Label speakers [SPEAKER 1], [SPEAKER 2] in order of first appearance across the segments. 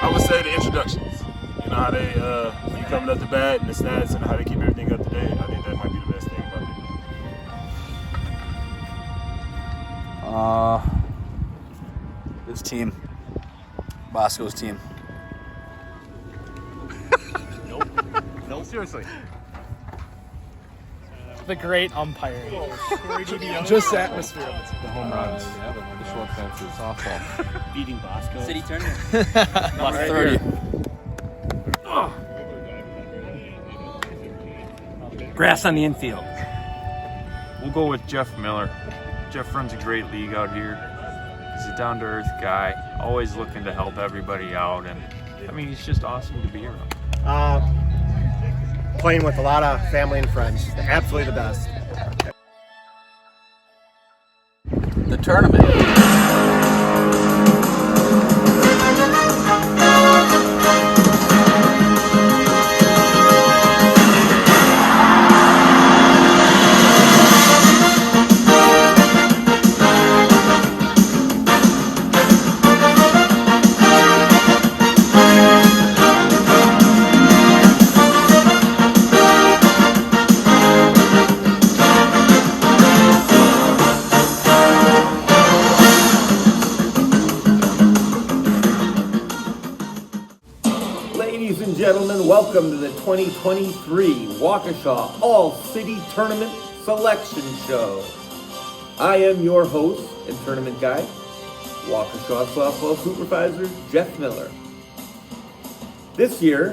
[SPEAKER 1] I would say the introductions. You know how they you coming up to bat and the stats and how they keep everything up to date. I think that might be the best thing about it.
[SPEAKER 2] This team, Bosco's team.
[SPEAKER 1] Nope. Seriously.
[SPEAKER 3] The great umpiring.
[SPEAKER 4] Just atmosphere.
[SPEAKER 5] The home runs, the short fences, softball.
[SPEAKER 6] Beating Bosco.
[SPEAKER 7] City tournament.
[SPEAKER 2] Lost 30.
[SPEAKER 6] Grass on the infield.
[SPEAKER 5] We'll go with Jeff Miller. Jeff runs a great league out here. He's a down-to-earth guy, always looking to help everybody out, and I mean, he's just awesome to be around.
[SPEAKER 4] Playing with a lot of family and friends. Absolutely the best.
[SPEAKER 2] The tournament.
[SPEAKER 8] Ladies and gentlemen, welcome to the 2023 Waukesha All-City Tournament Selection Show. I am your host and tournament guide, Waukesha Softball Supervisor Jeff Miller. This year,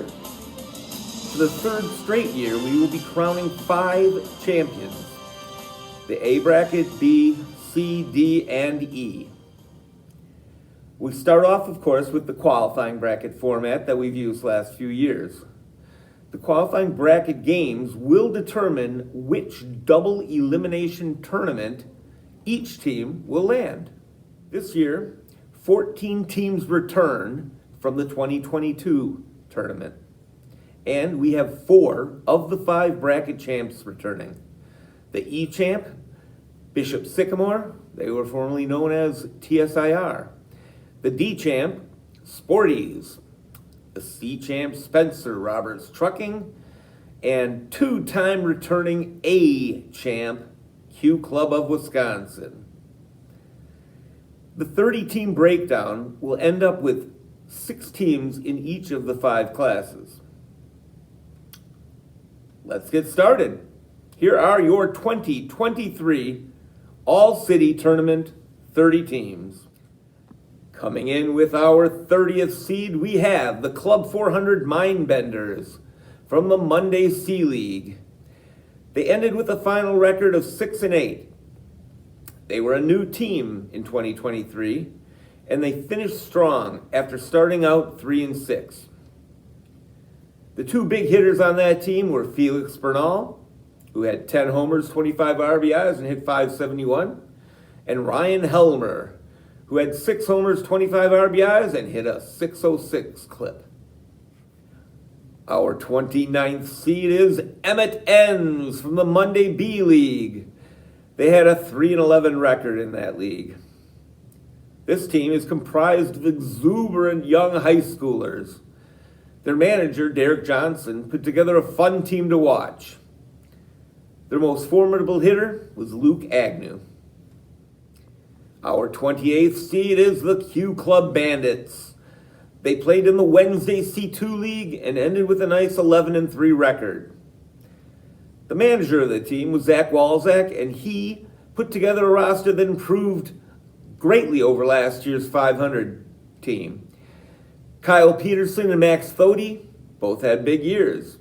[SPEAKER 8] for the third straight year, we will be crowning 5 champions. The A bracket, B, C, D, and E. We start off, of course, with the qualifying bracket format that we've used last few years. The qualifying bracket games will determine which double elimination tournament each team will land. This year, 14 teams return from the 2022 tournament. And we have 4 of the 5 bracket champs returning. The E champ, Bishop Sycamore, they were formerly known as TSIR. The D champ, Sporties. The C champ, Spencer Roberts Trucking. And 2-time returning A champ, Q Club of Wisconsin. The 30-team breakdown will end up with 6 teams in each of the 5 classes. Let's get started. Here are your 2023 All-City Tournament 30 teams. Coming in with our 30th seed, we have the Club 400 Mindbenders from the Monday C League. They ended with a final record of 6-8. They were a new team in 2023, and they finished strong after starting out 3-6. The 2 big hitters on that team were Felix Bernal, who had 10 homers, 25 RBIs, and hit .571, and Ryan Helmer, who had 6 homers, 25 RBIs, and hit a .606 clip. Our 29th seed is Emmett Enns from the Monday B League. They had a 3-11 record in that league. This team is comprised of exuberant young high schoolers. Their manager, Derek Johnson, put together a fun team to watch. Their most formidable hitter was Luke Agnew. Our 28th seed is the Q Club Bandits. They played in the Wednesday C2 League and ended with a nice 11-3 record. The manager of the team was Zach Walzak, and he put together a roster that improved greatly over last year's 500 team. Kyle Peterson and Max Thody both had big years,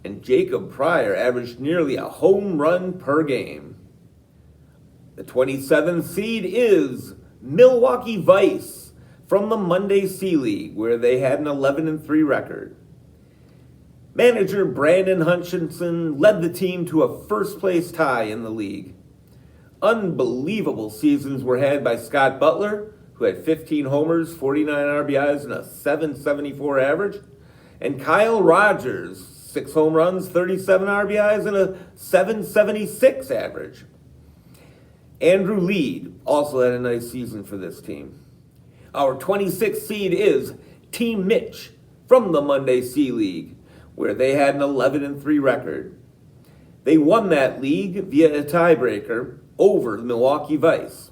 [SPEAKER 8] and Jacob Pryor averaged nearly a home run per game. The 27th seed is Milwaukee Vice from the Monday C League, where they had an 11-3 record. Manager Brandon Hutchinson led the team to a first-place tie in the league. Unbelievable seasons were had by Scott Butler, who had 15 homers, 49 RBIs, and a .774 average, and Kyle Rogers, 6 home runs, 37 RBIs, and a .776 average. Andrew Lead also had a nice season for this team. Our 26th seed is Team Mitch from the Monday C League, where they had an 11-3 record. They won that league via a tiebreaker over the Milwaukee Vice.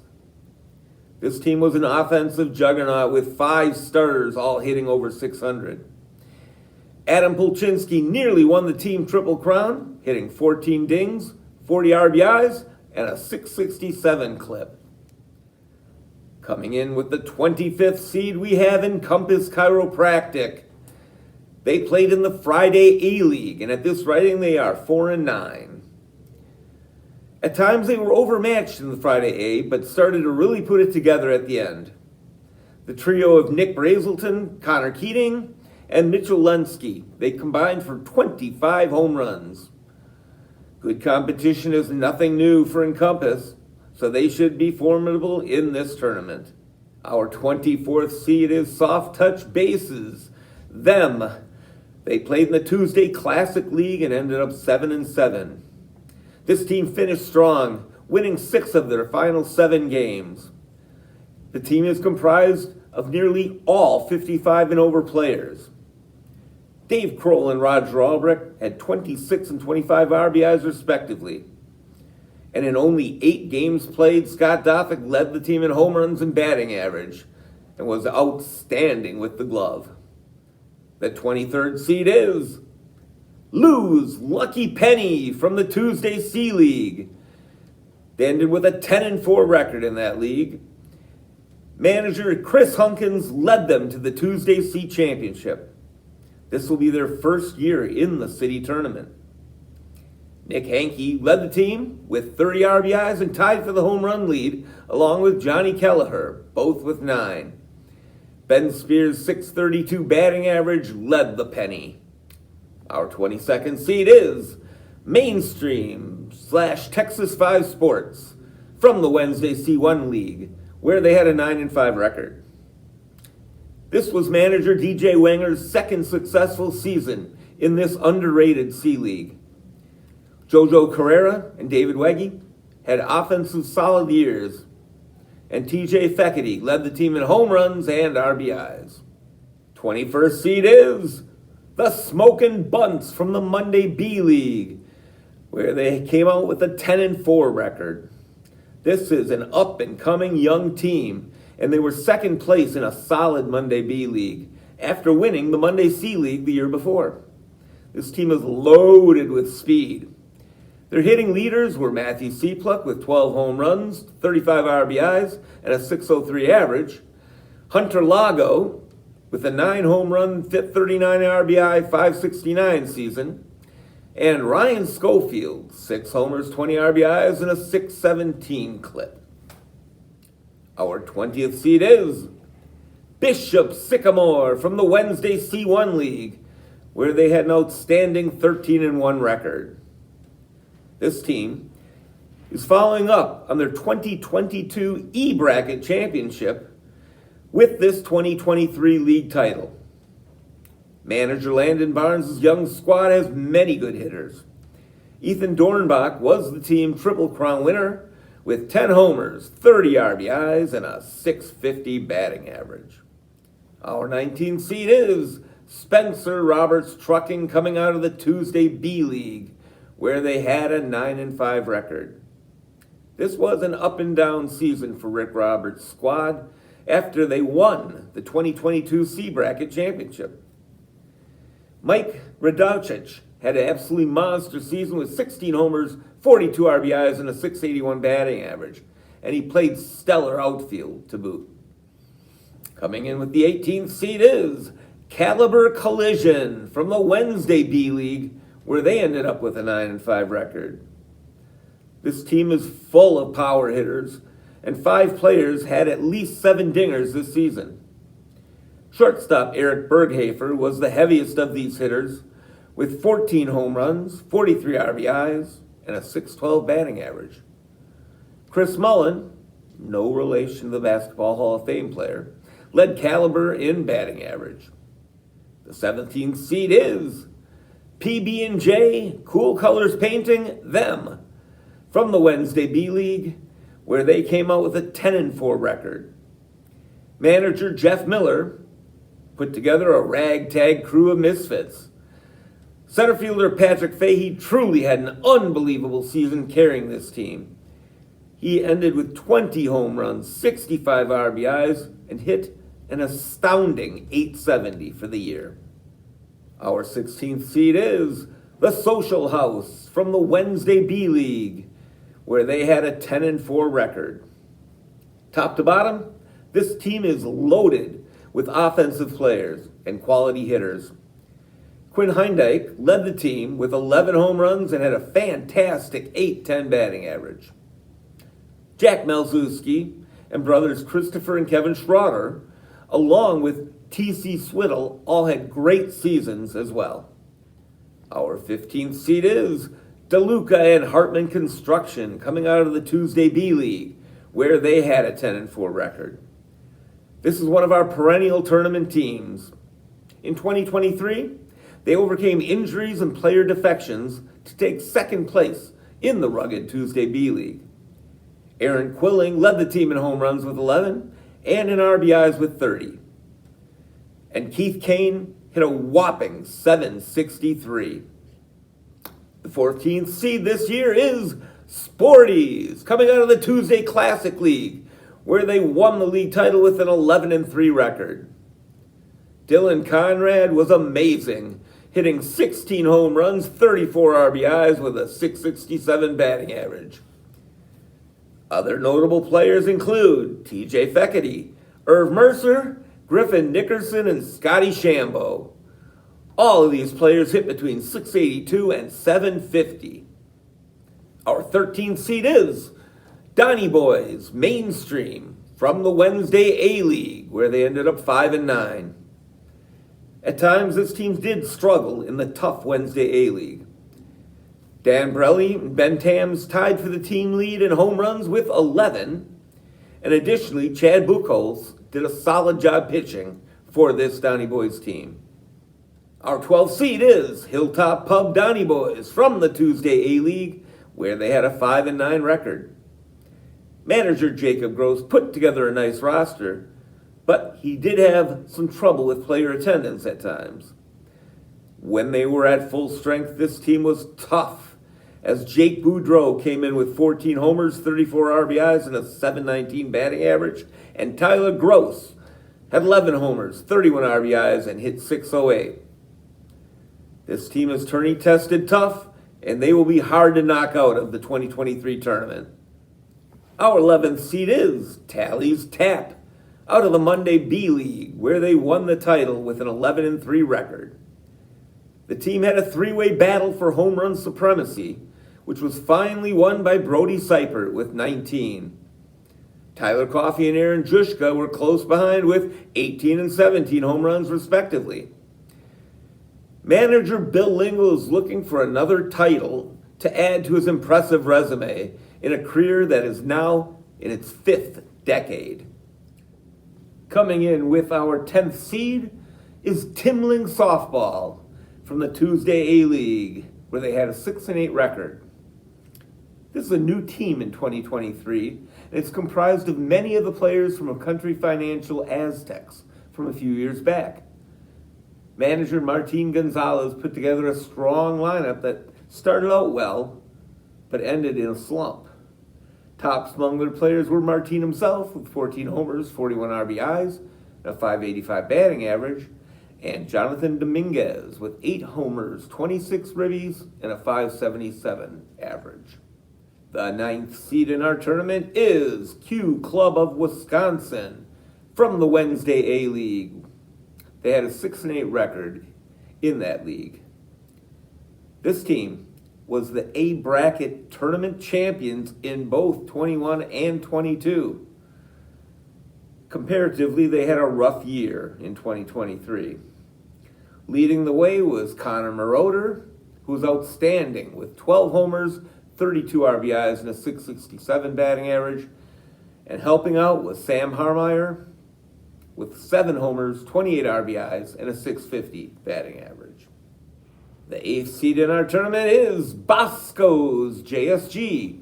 [SPEAKER 8] This team was an offensive juggernaut with 5 starters all hitting over 600. Adam Polchinski nearly won the team Triple Crown, hitting 14 dings, 40 RBIs, and a 667 clip. Coming in with the 25th seed, we have Encompass Chiropractic. They played in the Friday A-League, and at this writing, they are 4-9. At times, they were overmatched in the Friday A, but started to really put it together at the end. The trio of Nick Brazelton, Connor Keating, and Mitchell Lenski, they combined for 25 home runs. Good competition is nothing new for Encompass, so they should be formidable in this tournament. Our 24th seed is Soft Touch Bases. They played in the Tuesday Classic League and ended up 7-7. This team finished strong, winning 6 of their final 7 games. The team is comprised of nearly all 55 and over players. Dave Kroll and Roger Albrecht had 26 and 25 RBIs respectively. And in only 8 games played, Scott Doffick led the team in home runs and batting average and was outstanding with the glove. The 23rd seed is Lou's Lucky Penny from the Tuesday C League. They ended with a 10-4 record in that league. Manager Chris Hunkins led them to the Tuesday C Championship. This will be their first year in the city tournament. Nick Hankey led the team with 30 RBIs and tied for the home run lead, along with Johnny Kelleher, both with 9. Ben Spears' .632 batting average led the Penny. Our 22nd seed is Mainstream/Texas 5 Sports from the Wednesday C1 League, where they had a 9-5 record. This was manager DJ Wenger's second successful season in this underrated C League. Jojo Carrera and David Wegge had offensive solid years, and TJ Feckerty led the team in home runs and RBIs. 21st seed is the Smokin' Bunts from the Monday B League, where they came out with a 10-4 record. This is an up-and-coming young team, and they were second place in a solid Monday B League after winning the Monday C League the year before. This team is loaded with speed. Their hitting leaders were Matthew Seapluck with 12 home runs, 35 RBIs, and a .603 average. Hunter Lago with a 9 home run, 39 RBI, .569 season. And Ryan Schofield, 6 homers, 20 RBIs, and a .617 clip. Our 20th seed is Bishop Sycamore from the Wednesday C1 League, where they had an outstanding 13-1 record. This team is following up on their 2022 E-Bracket Championship with this 2023 league title. Manager Landon Barnes' young squad has many good hitters. Ethan Dornbach was the team Triple Crown winner with 10 homers, 30 RBIs, and a .650 batting average. Our 19th seed is Spencer Roberts Trucking, coming out of the Tuesday B League, where they had a 9-5 record. This was an up-and-down season for Rick Roberts' squad after they won the 2022 C-Bracket Championship. Mike Radaucic had an absolutely monster season with 16 homers, 42 RBIs, and a .681 batting average, and he played stellar outfield to boot. Coming in with the 18th seed is Caliber Collision from the Wednesday B League, where they ended up with a 9-5 record. This team is full of power hitters, and 5 players had at least 7 dingers this season. Shortstop Eric Berghafer was the heaviest of these hitters, with 14 home runs, 43 RBIs, and a .612 batting average. Chris Mullen, no relation to the Basketball Hall of Fame player, led Caliber in batting average. The 17th seed is PB&J Cool Colors Painting, them, from the Wednesday B League, where they came out with a 10-4 record. Manager Jeff Miller put together a ragtag crew of misfits. Center fielder Patrick Fahey truly had an unbelievable season carrying this team. He ended with 20 home runs, 65 RBIs, and hit an astounding .870 for the year. Our 16th seed is the Social House from the Wednesday B League, where they had a 10-4 record. Top to bottom, this team is loaded with offensive players and quality hitters. Quinn Heindyke led the team with 11 home runs and had a fantastic .810 batting average. Jack Malzewski and brothers Christopher and Kevin Schroeder, along with T.C. Swiddle, all had great seasons as well. Our 15th seed is DeLuca and Hartman Construction, coming out of the Tuesday B League, where they had a 10-4 record. This is one of our perennial tournament teams. In 2023, they overcame injuries and player defections to take second place in the rugged Tuesday B League. Aaron Quilling led the team in home runs with 11 and in RBIs with 30. And Keith Kane hit a whopping .763. The 14th seed this year is Sporties, coming out of the Tuesday Classic League, where they won the league title with an 11-3 record. Dylan Conrad was amazing, hitting 16 home runs, 34 RBIs with a .667 batting average. Other notable players include TJ Feckety, Irv Mercer, Griffin Nickerson, and Scotty Shambo. All of these players hit between .682 and .750. Our 13th seed is Donnie Boys Mainstream from the Wednesday A League, where they ended up 5-9. At times, this team did struggle in the tough Wednesday A League. Dan Brelli and Ben Tams tied for the team lead in home runs with 11. And additionally, Chad Buchholz did a solid job pitching for this Donnie Boys team. Our 12th seed is Hilltop Pub Donnie Boys from the Tuesday A League, where they had a 5-9 record. Manager Jacob Gross put together a nice roster, but he did have some trouble with player attendance at times. When they were at full strength, this team was tough, as Jake Boudreau came in with 14 homers, 34 RBIs, and a .719 batting average, and Tyler Gross had 11 homers, 31 RBIs, and hit .608. This team is tourney tested tough, and they will be hard to knock out of the 2023 tournament. Our 11th seed is Tally's Tap, out of the Monday B League, where they won the title with an 11-3 record. The team had a three-way battle for home run supremacy, which was finally won by Brody Seipert with 19. Tyler Coffey and Aaron Juszka were close behind with 18 and 17 home runs respectively. Manager Bill Lingle is looking for another title to add to his impressive resume in a career that is now in its 5th decade. Coming in with our 10th seed is Timling Softball from the Tuesday A League, where they had a 6-8 record. This is a new team in 2023, and it's comprised of many of the players from a Country Financial Aztecs from a few years back. Manager Martin Gonzalez put together a strong lineup that started out well, but ended in a slump. Tops among their players were Martin himself with 14 homers, 41 RBIs, and a .585 batting average, and Jonathan Dominguez with 8 homers, 26 ribbies, and a .577 average. The 9th seed in our tournament is Q Club of Wisconsin from the Wednesday A League. They had a 6-8 record in that league. This team was the A bracket tournament champions in both 21 and 22. Comparatively, they had a rough year in 2023. Leading the way was Connor Moroder, who was outstanding with 12 homers, 32 RBIs, and a .667 batting average. And helping out was Sam Harmeyer with 7 homers, 28 RBIs, and a .650 batting average. The 8th seed in our tournament is Bosco's JSG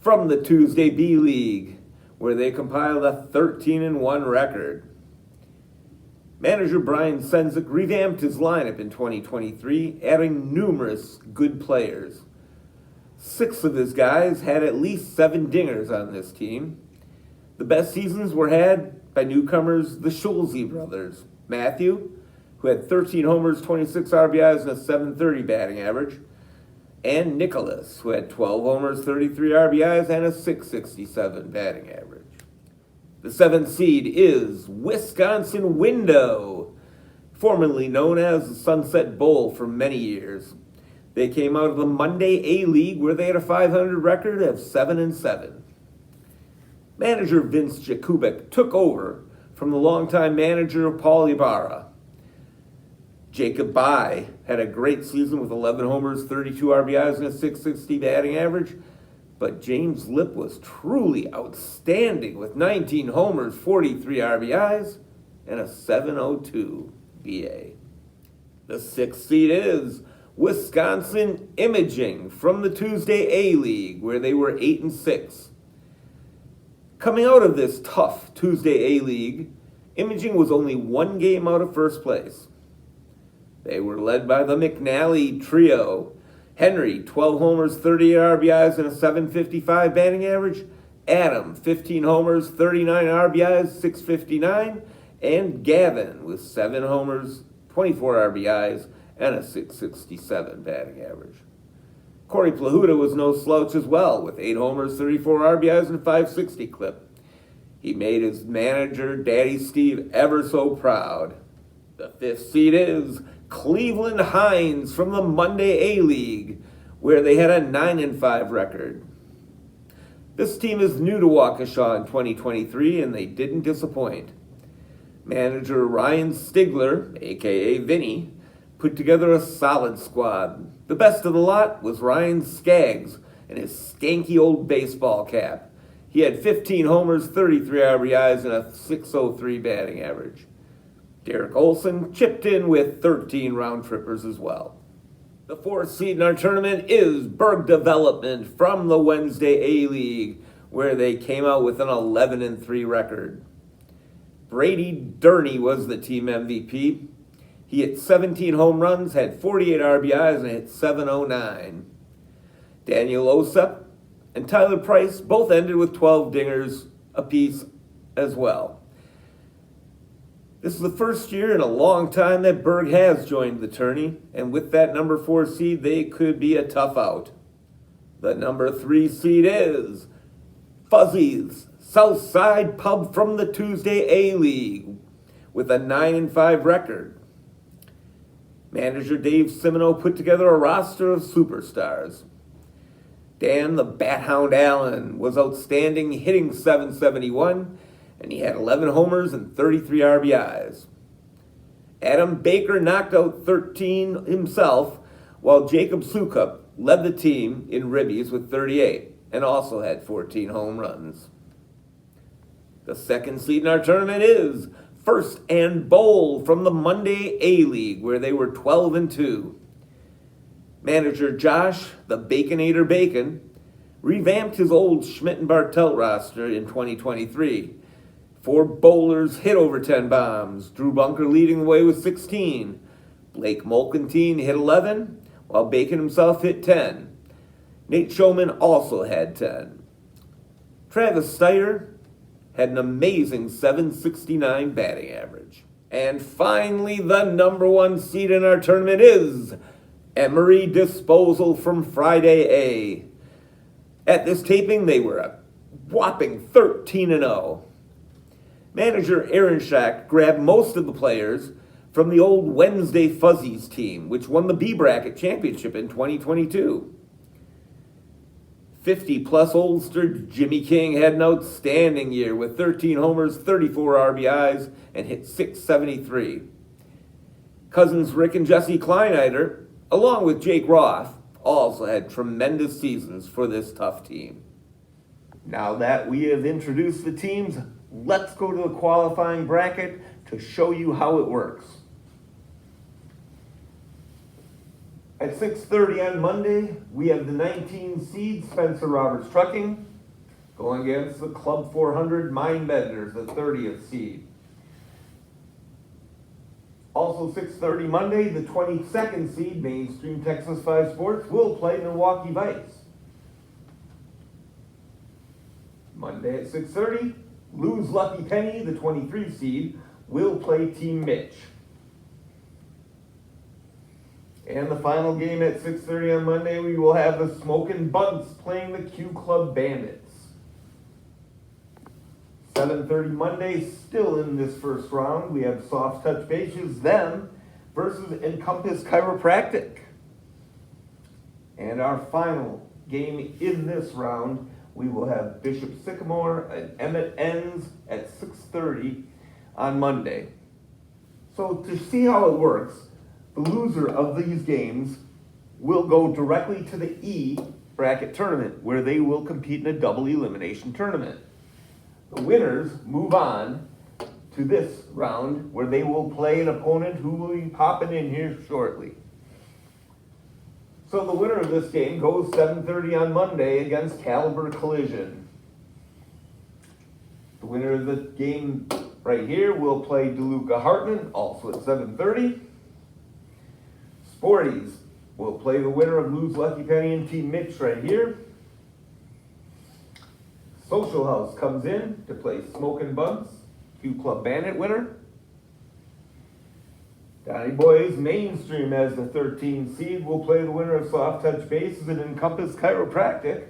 [SPEAKER 8] from the Tuesday B League, where they compiled a 13-1 record. Manager Brian Senzik revamped his lineup in 2023, adding numerous good players. 6 of his guys had at least 7 dingers on this team. The best seasons were had by newcomers, the Schulze brothers. Matthew, who had 13 homers, 26 RBIs, and a .730 batting average, and Nicholas, who had 12 homers, 33 RBIs, and a .667 batting average. The 7th seed is Wisconsin Window, formerly known as the Sunset Bowl for many years. They came out of the Monday A-League where they had a .500 record of 7-7. Manager Vince Jakubik took over from the longtime manager Paul Ibarra. Jacob Bai had a great season with 11 homers, 32 RBIs, and a .660 batting average. But James Lipp was truly outstanding with 19 homers, 43 RBIs, and a .702 BA. The 6th seed is Wisconsin Imaging from the Tuesday A-League, where they were 8-6. Coming out of this tough Tuesday A-League, Imaging was only 1 game out of first place. They were led by the McNally trio. Henry, 12 homers, 38 RBIs, and a .755 batting average. Adam, 15 homers, 39 RBIs, .659. And Gavin with 7 homers, 24 RBIs, and a .667 batting average. Corey Plahuta was no slouch as well, with 8 homers, 34 RBIs, and a .560 clip. He made his manager, Daddy Steve, ever so proud. The 5th seed is Cleveland Hines from the Monday A-League, where they had a 9-5 record. This team is new to Waukesha in 2023, and they didn't disappoint. Manager Ryan Stigler, aka Vinny, put together a solid squad. The best of the lot was Ryan Skaggs and his skanky old baseball cap. He had 15 homers, 33 RBIs, and a .603 batting average. Derek Olson chipped in with 13 round-trippers as well. The 4th seed in our tournament is Berg Development from the Wednesday A-League, where they came out with an 11-3 record. Brady Durney was the team MVP. He hit 17 home runs, had 48 RBIs, and hit .709. Daniel Osep and Tyler Price both ended with 12 dingers apiece as well. This is the first year in a long time that Berg has joined the tourney, and with that number 4 seed, they could be a tough out. The number 3 seed is Fuzzy's Southside Pub from the Tuesday A-League with a 9-5 record. Manager Dave Simino put together a roster of superstars. Dan the Bat Hound Allen was outstanding, hitting .771, and he had 11 homers and 33 RBIs. Adam Baker knocked out 13 himself, while Jacob Sukup led the team in ribbies with 38 and also had 14 home runs. The 2nd seed in our tournament is First and Bowl from the Monday A-League, where they were 12-2. Manager Josh, the Baconator Bacon, revamped his old Schmidt and Bartelt roster in 2023. 4 bowlers hit over 10 bombs. Drew Bunker leading the way with 16. Blake Molkentine hit 11, while Bacon himself hit 10. Nate Showman also had 10. Travis Steyer had an amazing .769 batting average. And finally, the number 1 seed in our tournament is Emory Disposal from Friday A. At this taping, they were a whopping 13-0. Manager Aaron Schack grabbed most of the players from the old Wednesday Fuzzies team, which won the B-Bracket Championship in 2022. 50-plus oldster Jimmy King had an outstanding year with 13 homers, 34 RBIs, and hit .673. Cousins Rick and Jesse Kleineider, along with Jake Roth, also had tremendous seasons for this tough team. Now that we have introduced the teams, let's go to the qualifying bracket to show you how it works. At 6:30 on Monday, we have the 19 seed Spencer Roberts Trucking going against the Club 400 Mindbenders, the 30th seed. Also 6:30 Monday, the 22nd seed Mainstream Texas 5 Sports will play Milwaukee Vice. Monday at 6:30, Lou's Lucky Penny, the 23 seed, will play Team Mitch. And the final game at 6:30 on Monday, we will have the Smokin' Bunts playing the Q Club Bandits. 7:30 Monday, still in this first round, we have Soft Touch Bases, them versus Encompass Chiropractic. And our final game in this round, we will have Bishop Sycamore and Emmett Ends at 6:30 on Monday. So to see how it works, the loser of these games will go directly to the E bracket tournament, where they will compete in a double elimination tournament. The winners move on to this round, where they will play an opponent who will be popping in here shortly. So the winner of this game goes 7:30 on Monday against Caliber Collision. The winner of the game right here will play DeLuca Hartman, also at 7:30. Sporties will play the winner of Lou's Lucky Penny and Team Mitch right here. Social House comes in to play Smokin' Bunts, Q Club Bandit winner. Donnie Boys Mainstream as the 13 seed will play the winner of Soft Touch Bases and Encompass Chiropractic.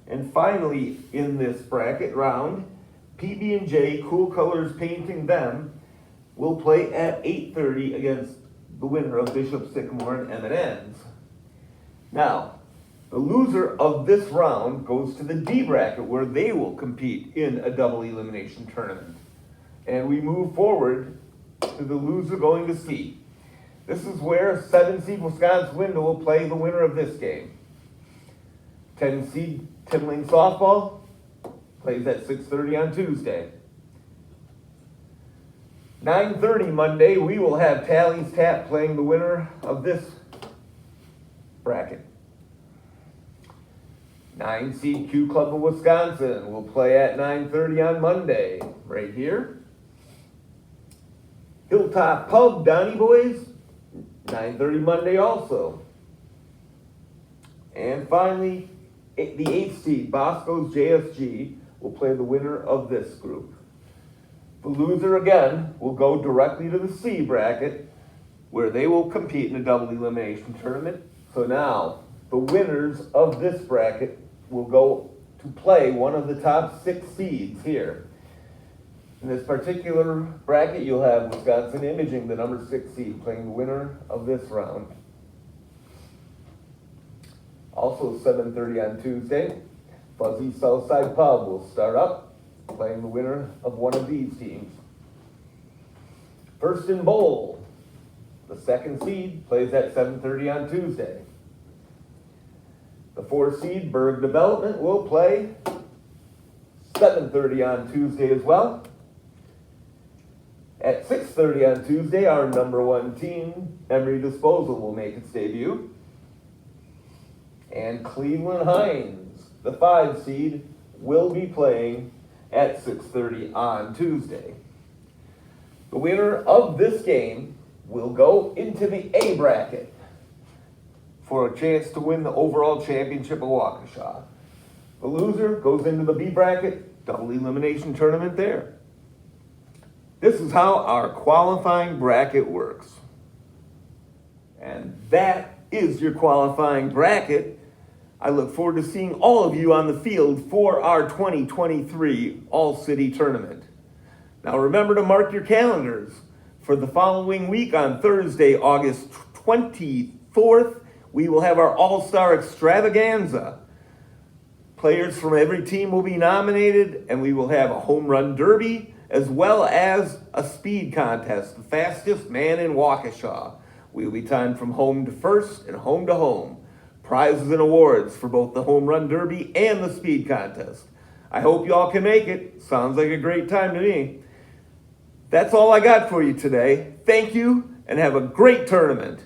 [SPEAKER 8] And finally, in this bracket round, PB&J Cool Colors Painting Them will play at 8:30 against the winner of Bishop Sycamore and M&Ns. Now, the loser of this round goes to the D bracket, where they will compete in a double elimination tournament. And we move forward to the loser going to C. This is where 7 seed Wisconsin Window will play the winner of this game. 10 seed Timling Softball plays at 6:30 on Tuesday. 9:30 Monday, we will have Tally's Tap playing the winner of this bracket. 9 seed Q Club of Wisconsin will play at 9:30 on Monday, right here. Hilltop Pub, Donnie Boys, 9:30 Monday also. And finally, the 8th seed, Bosco's JSG, will play the winner of this group. The loser again will go directly to the C bracket, where they will compete in a double elimination tournament. So now, the winners of this bracket will go to play one of the top 6 seeds here. In this particular bracket, you'll have Wisconsin Imaging, the number 6 seed, playing the winner of this round. Also 7:30 on Tuesday, Fuzzy Southside Pub will start up, playing the winner of one of these teams. First and Bowl, the 2nd seed, plays at 7:30 on Tuesday. The 4th seed, Berg Development, will play 7:30 on Tuesday as well. At 6:30 on Tuesday, our number 1 team, Emory Disposal, will make its debut. And Cleveland Hines, the 5 seed, will be playing at 6:30 on Tuesday. The winner of this game will go into the A bracket for a chance to win the overall championship of Waukesha. The loser goes into the B bracket, double elimination tournament there. This is how our qualifying bracket works. And that is your qualifying bracket. I look forward to seeing all of you on the field for our 2023 All-City Tournament. Now remember to mark your calendars. For the following week on Thursday, August 24th, we will have our All-Star Extravaganza. Players from every team will be nominated, and we will have a home run derby, as well as a speed contest, the fastest man in Waukesha. We will be timed from home to first and home to home. Prizes and awards for both the home run derby and the speed contest. I hope y'all can make it. Sounds like a great time to me. That's all I got for you today. Thank you, and have a great tournament.